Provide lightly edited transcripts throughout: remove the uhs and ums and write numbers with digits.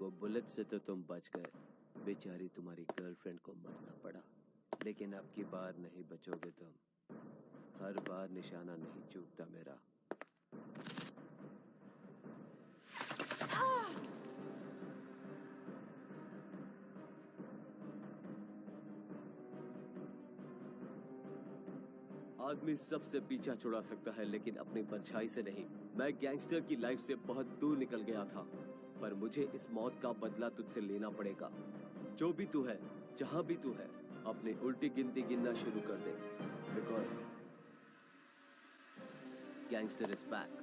वो बुलेट से तो तुम बच गए, बेचारी तुम्हारी गर्लफ्रेंड को मरना पड़ा। लेकिन अब की बार नहीं बचोगे तुम। हर बार निशाना नहीं चूकता मेरा। आदमी सबसे पीछा छुड़ा सकता है लेकिन अपनी परछाई से नहीं। मैं गैंगस्टर की लाइफ से बहुत दूर निकल गया था, पर मुझे इस मौत का बदला तुझसे लेना पड़ेगा। जो भी तू है, जहां भी तू है, अपनी उल्टी गिनती गिनना शुरू कर दे, बिकॉज गैंगस्टर इज बैक।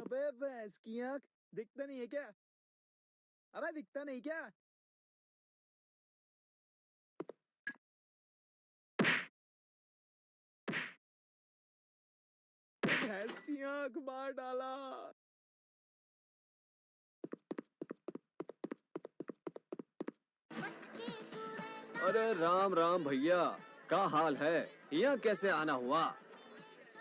अबे भैंस की आंख, दिखता नहीं है क्या? अबे दिखता नहीं क्या? भैंस की आंख मार डाला। अरे राम राम भैया, का हाल है? यहाँ कैसे आना हुआ?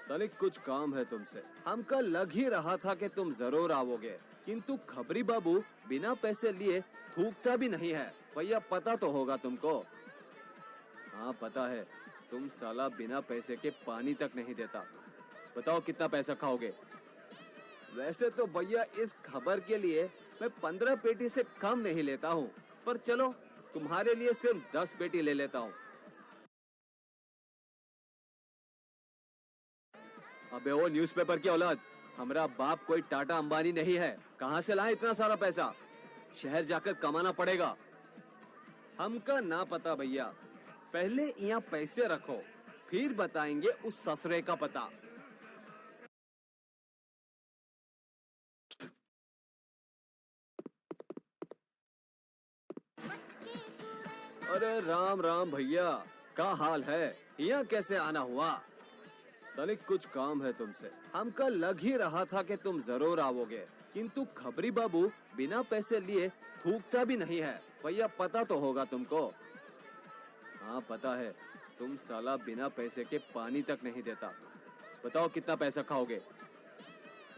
तनिक कुछ काम है तुमसे। हमका लग ही रहा था कि तुम जरूर आओगे, किंतु खबरी बाबू बिना पैसे लिए थूकता भी नहीं है। भैया पता तो होगा तुमको। हाँ पता है, तुम साला बिना पैसे के पानी तक नहीं देता। बताओ कितना पैसा खाओगे? वैसे तो भैया इस खबर के लिए मैं 15 पेटी से कम नहीं लेता हूँ, पर चलो तुम्हारे लिए सिर्फ 10 पेटी ले लेता हूँ। अबे वो न्यूज़पेपर की औलाद, हमारा बाप कोई टाटा अंबानी नहीं है। कहाँ से लाए इतना सारा पैसा? शहर जाकर कमाना पड़ेगा। हमका ना पता भैया, पहले यहाँ पैसे रखो, फिर बताएंगे उस ससुरे का पता। अरे राम राम भैया, का हाल है? यहाँ कैसे आना हुआ? तनिक कुछ काम है तुमसे। हमका लग ही रहा था कि तुम जरूर आओगे, किंतु खबरी बाबू बिना पैसे लिए थूकता भी नहीं है। भैया पता तो होगा तुमको। हाँ पता है, तुम साला बिना पैसे के पानी तक नहीं देता। बताओ कितना पैसा खाओगे?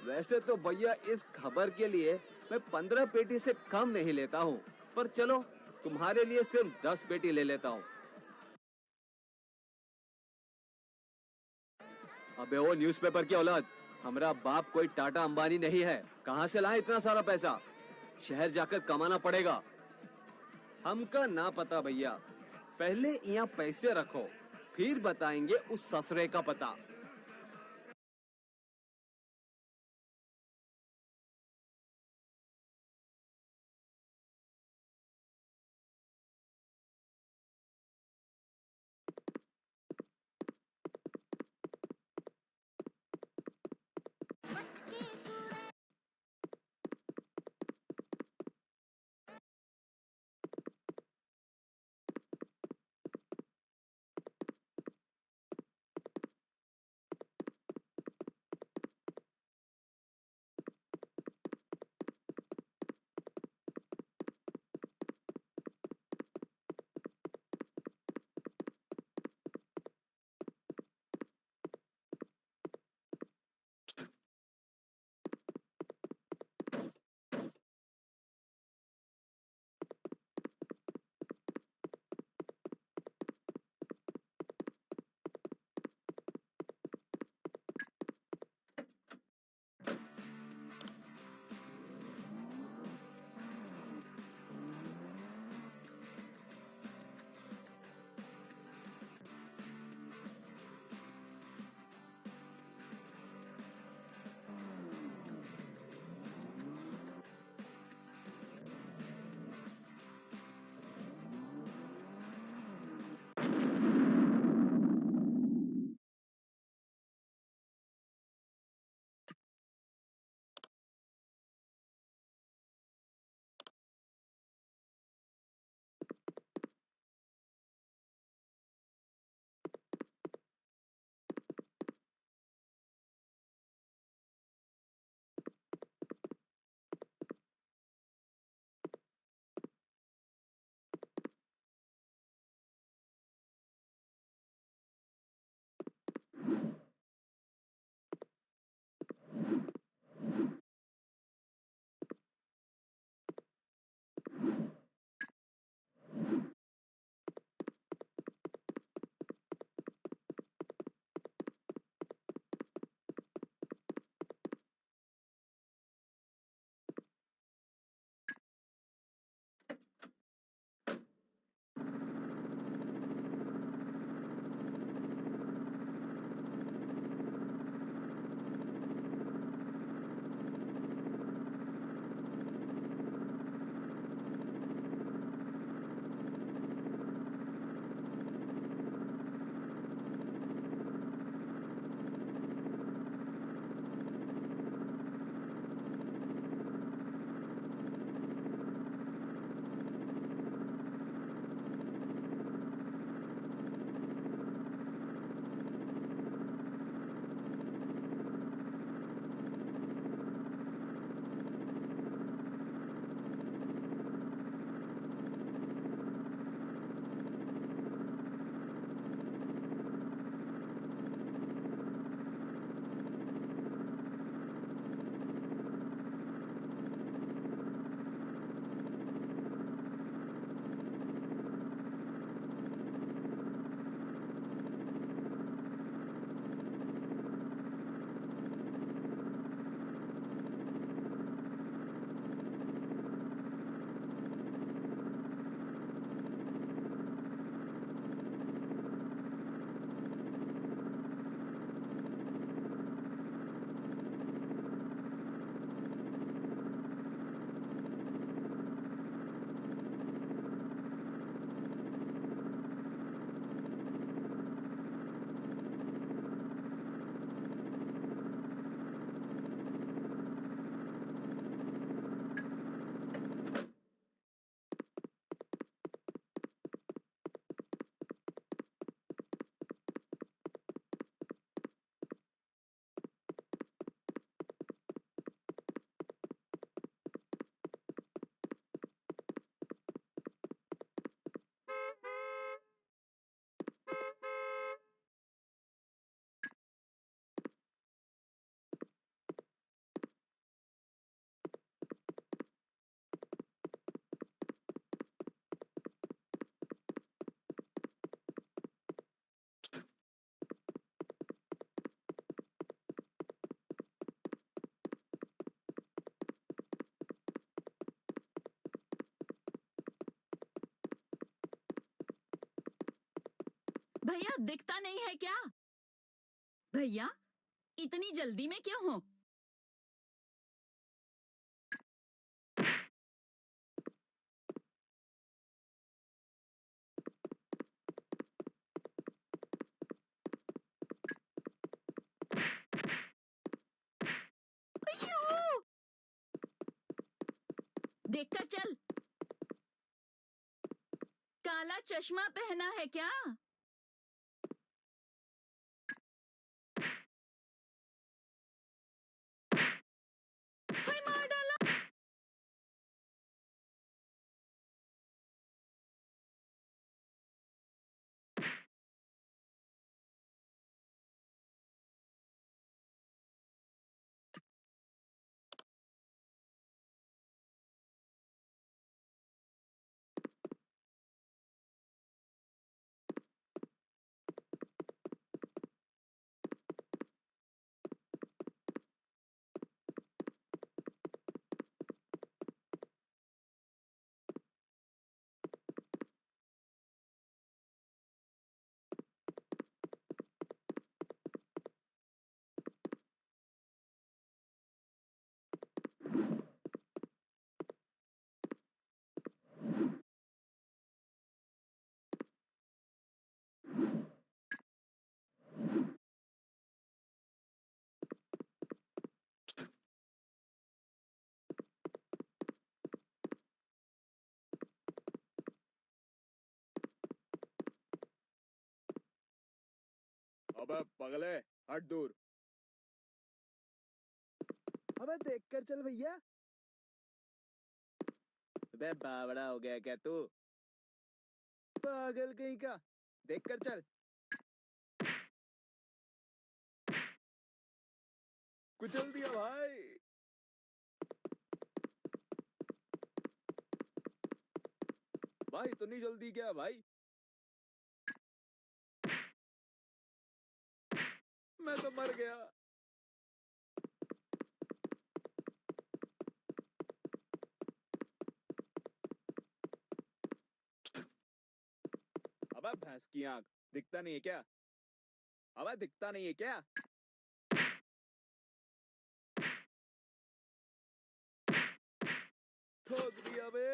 वैसे तो भैया इस खबर के लिए मैं 15 पेटी से कम नहीं लेता हूँ, पर चलो तुम्हारे लिए सिर्फ 10 पेटी ले लेता हूँ। अबे वो न्यूज़पेपर की औलाद, हमारा बाप कोई टाटा अंबानी नहीं है। कहाँ से लाए इतना सारा पैसा? शहर जाकर कमाना पड़ेगा। हमका ना पता भैया, पहले यहाँ पैसे रखो, फिर बताएंगे उस ससुरे का पता। भैया दिखता नहीं है क्या? भैया इतनी जल्दी में क्यों हो? अयो! देखकर चल। काला चश्मा पहना है क्या? हाय मार डाला। अबे पगले, हट दूर। अबे देखकर चल भैया। अबे बावड़ा हो गया क्या तू? पागल कहीं का, देखकर चल। कुचल दिया भाई। भाई इतनी जल्दी क्या भाई? मैं तो मर गया। अबे भैंस की आंख, दिखता नहीं है क्या? अबे दिखता नहीं है क्या? ठोक दिया बे।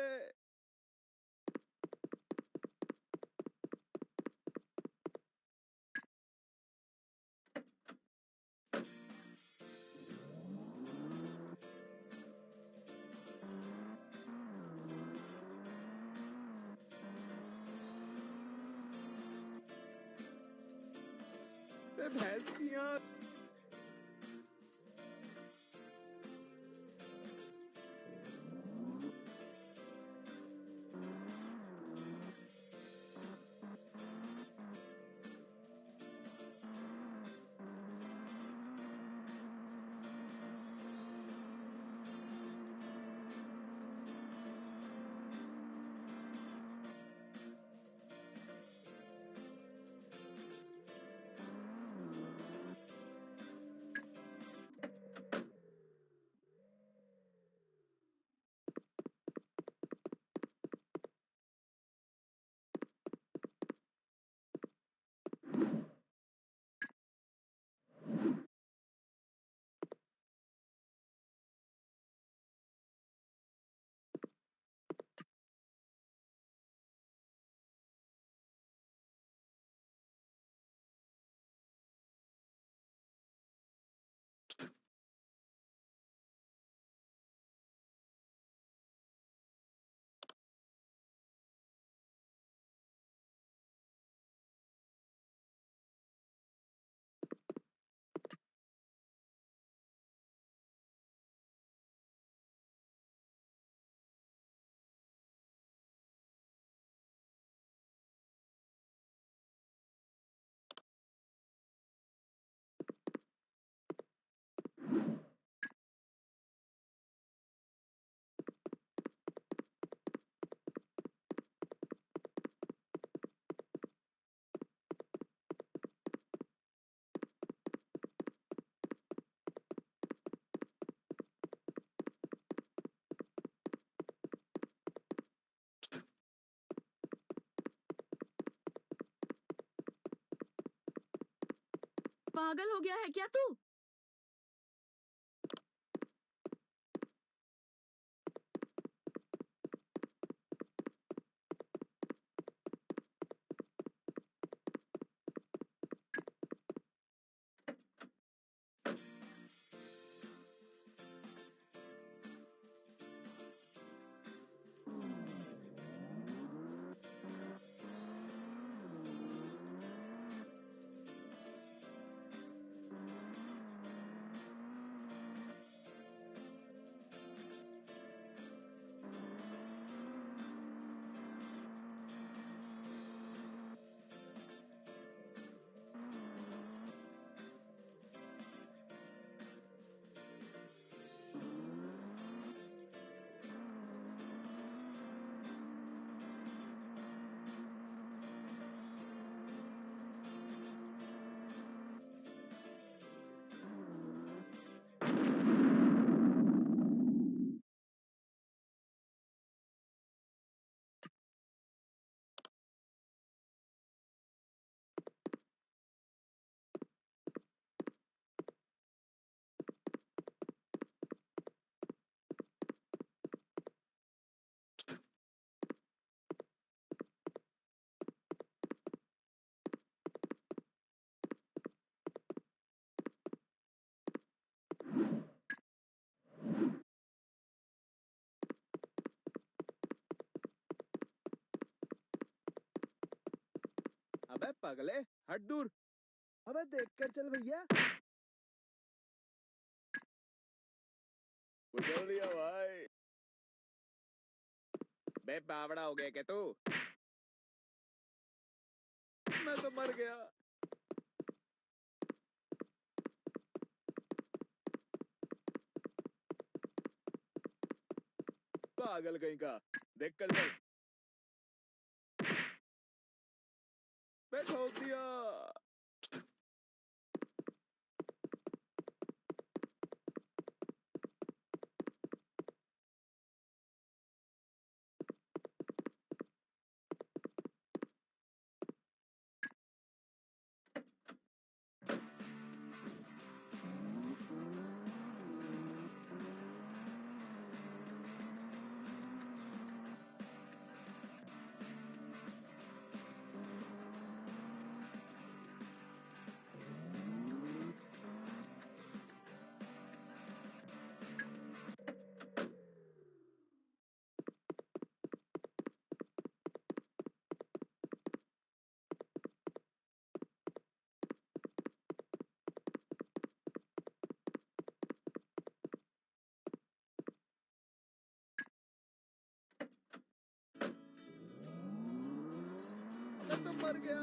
बे भैंस की आंख। पागल हो गया है क्या तू? अबे पागले, हट दूर। अबे देख कर चल भैया। कुचल दिया भाई। बे बावड़ा हो गया क्या तू? मैं तो मर गया। पागल कहीं का। देख कर चल। बे ठोक दिया। मैं तो मर गया।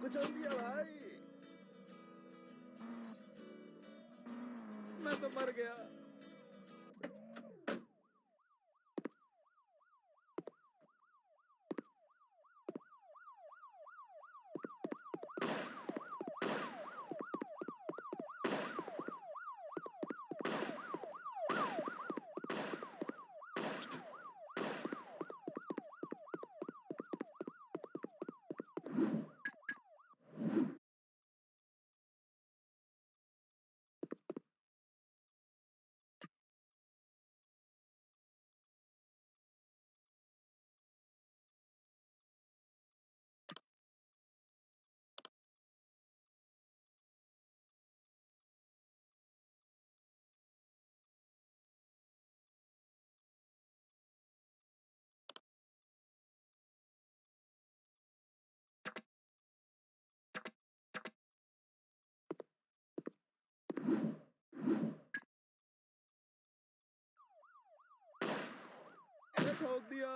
कुचल दिया भाई। मैं तो मर गया। मैंने ठोक दिया।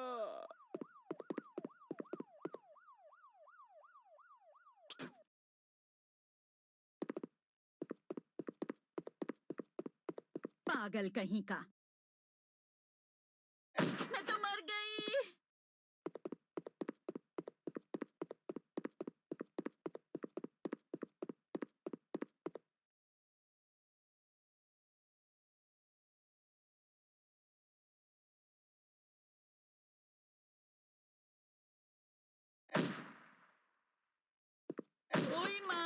पागल कहीं का। मैं तो मर गई। ओए माँ